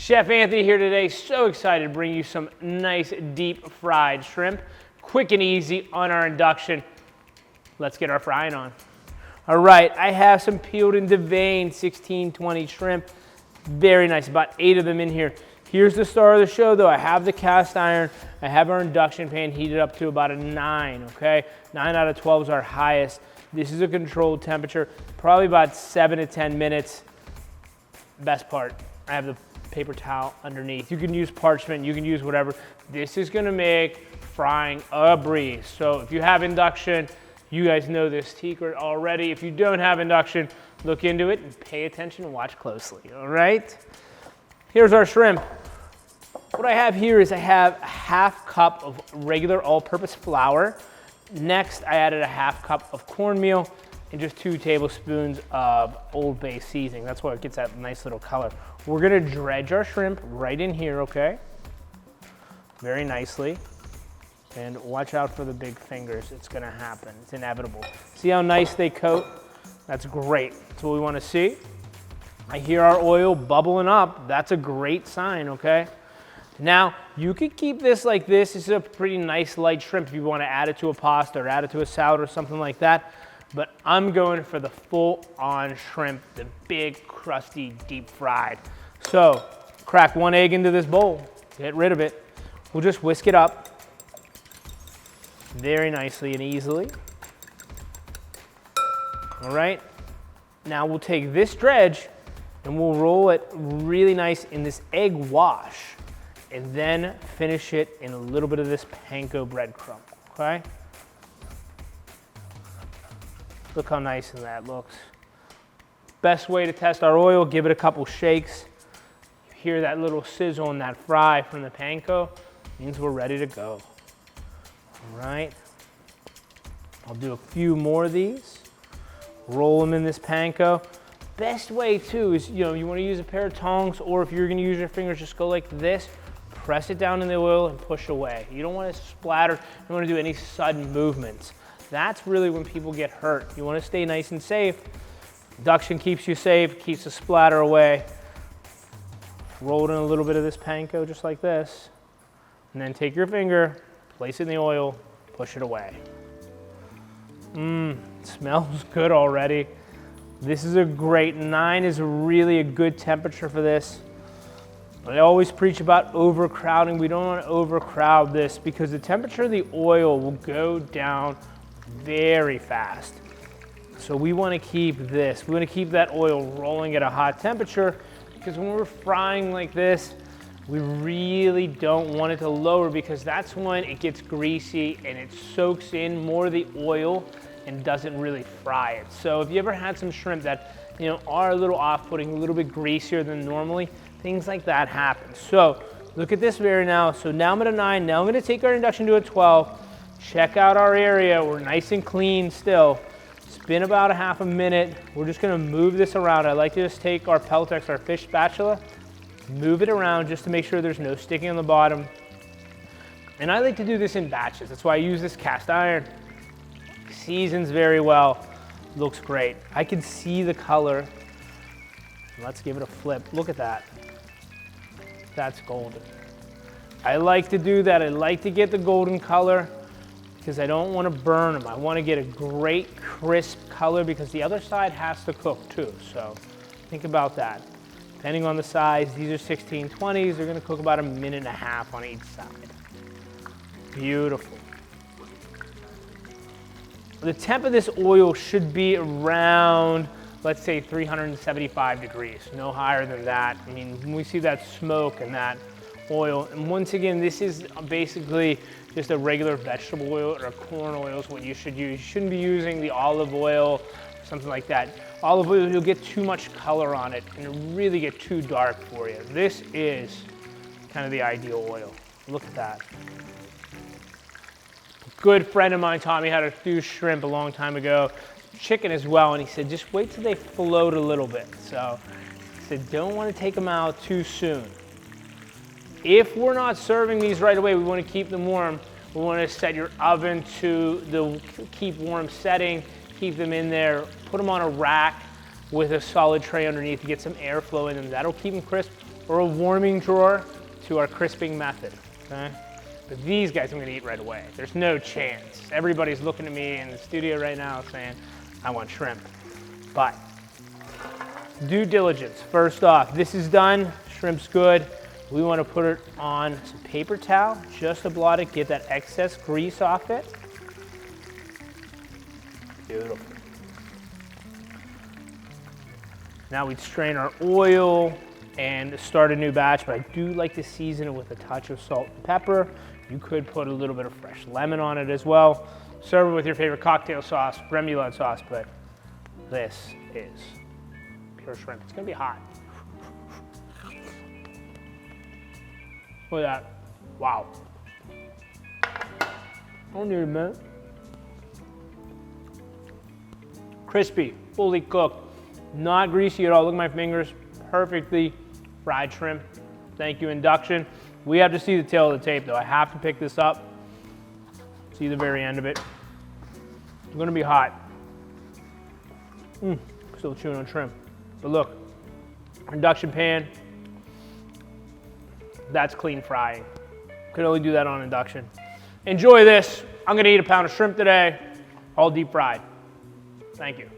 Chef Anthony here today, so excited to bring you some nice deep fried shrimp. Quick and easy on our induction. Let's get our frying on. All right, I have some peeled and deveined 1620 shrimp. Very nice, about 8 of them in here. Here's the star of the show though. I have the cast iron. I have our induction pan heated up to about a 9, okay? 9 out of 12 is our highest. This is a controlled temperature, probably about 7 to 10 minutes. Best part, I have the paper towel underneath. You can use parchment, you can use whatever. This is gonna make frying a breeze. So if you have induction, you guys know this secret already. If you don't have induction, look into it and pay attention and watch closely, all right? Here's our shrimp. What I have here is I have a half cup of regular all-purpose flour. Next, I added a half cup of cornmeal and just 2 tablespoons of Old Bay seasoning. That's why it gets that nice little color. We're gonna dredge our shrimp right in here, okay? Very nicely. And watch out for the big fingers. It's gonna happen, it's inevitable. See how nice they coat? That's great, that's what we wanna see. I hear our oil bubbling up. That's a great sign, okay? Now, you could keep this like this. This is a pretty nice light shrimp if you wanna add it to a pasta or add it to a salad or something like that. But I'm going for the full-on shrimp, the big, crusty, deep fried. So, crack 1 egg into this bowl. Get rid of it. We'll just whisk it up very nicely and easily. All right. Now we'll take this dredge and we'll roll it really nice in this egg wash and then finish it in a little bit of this panko breadcrumb, okay? Look how nice that looks. Best way to test our oil, give it a couple shakes. You hear that little sizzle and that fry from the panko, means we're ready to go. All right. I'll do a few more of these. Roll them in this panko. Best way too is, you want to use a pair of tongs, or if you're going to use your fingers, just go like this, press it down in the oil and push away. You don't want to splatter, you don't want to do any sudden movements. That's really when people get hurt. You want to stay nice and safe. Induction keeps you safe, keeps the splatter away. Roll it in a little bit of this panko just like this. And then take your finger, place it in the oil, push it away. Smells good already. This is a great 9 is really a good temperature for this. I always preach about overcrowding. We don't want to overcrowd this because the temperature of the oil will go down very fast. So we want to keep this. We want to keep that oil rolling at a hot temperature because when we're frying like this, we really don't want it to lower because that's when it gets greasy and it soaks in more of the oil and doesn't really fry it. So if you ever had some shrimp that are a little off-putting, a little bit greasier than normally, things like that happen. So look at this here now. So now I'm at a 9. Now I'm going to take our induction to a 12. Check out our area. We're nice and clean still. It's been about a half a minute. We're just going to move this around. I like to just take our Peltex, our fish spatula, move it around just to make sure there's no sticking on the bottom. And I like to do this in batches. That's why I use this cast iron. Seasons very well. Looks great. I can see the color. Let's give it a flip. Look at that. That's golden. I like to do that. I like to get the golden color because I don't want to burn them. I want to get a great crisp color because the other side has to cook too. So think about that. Depending on the size, these are 1620s. They're going to cook about 1.5 minutes on each side. Beautiful. The temp of this oil should be around, let's say 375 degrees, no higher than that. I mean, when we see that smoke and that oil, and once again, this is basically just a regular vegetable oil or corn oil is what you should use. You shouldn't be using the olive oil, something like that. Olive oil, you'll get too much color on it and it'll really get too dark for you. This is kind of the ideal oil. Look at that. Good friend of mine taught me how to do shrimp a long time ago, chicken as well, and he said, just wait till they float a little bit. So he said, don't want to take them out too soon. If we're not serving these right away, we want to keep them warm. We want to set your oven to the keep warm setting, keep them in there, put them on a rack with a solid tray underneath to get some airflow in them. That'll keep them crisp. or a warming drawer to our crisping method, okay? But these guys I'm gonna eat right away. There's no chance. Everybody's looking at me in the studio right now saying, I want shrimp. But due diligence, first off, this is done, shrimp's good. We wanna put it on some paper towel, just to blot it, get that excess grease off it. Beautiful. Now we'd strain our oil and start a new batch, but I do like to season it with a touch of salt and pepper. You could put a little bit of fresh lemon on it as well. Serve it with your favorite cocktail sauce, remoulade sauce, but this is pure shrimp. It's gonna be hot. Look at that. Wow. Don't need a minute. Crispy, fully cooked, not greasy at all. Look at my fingers, perfectly fried shrimp. Thank you, Induction. We have to see the tail of the tape though. I have to pick this up, see the very end of it. It's gonna be hot. Still chewing on shrimp. But look, Induction pan, that's clean frying. Could only do that on Induction. Enjoy this. I'm gonna eat a pound of shrimp today, all deep fried. Thank you.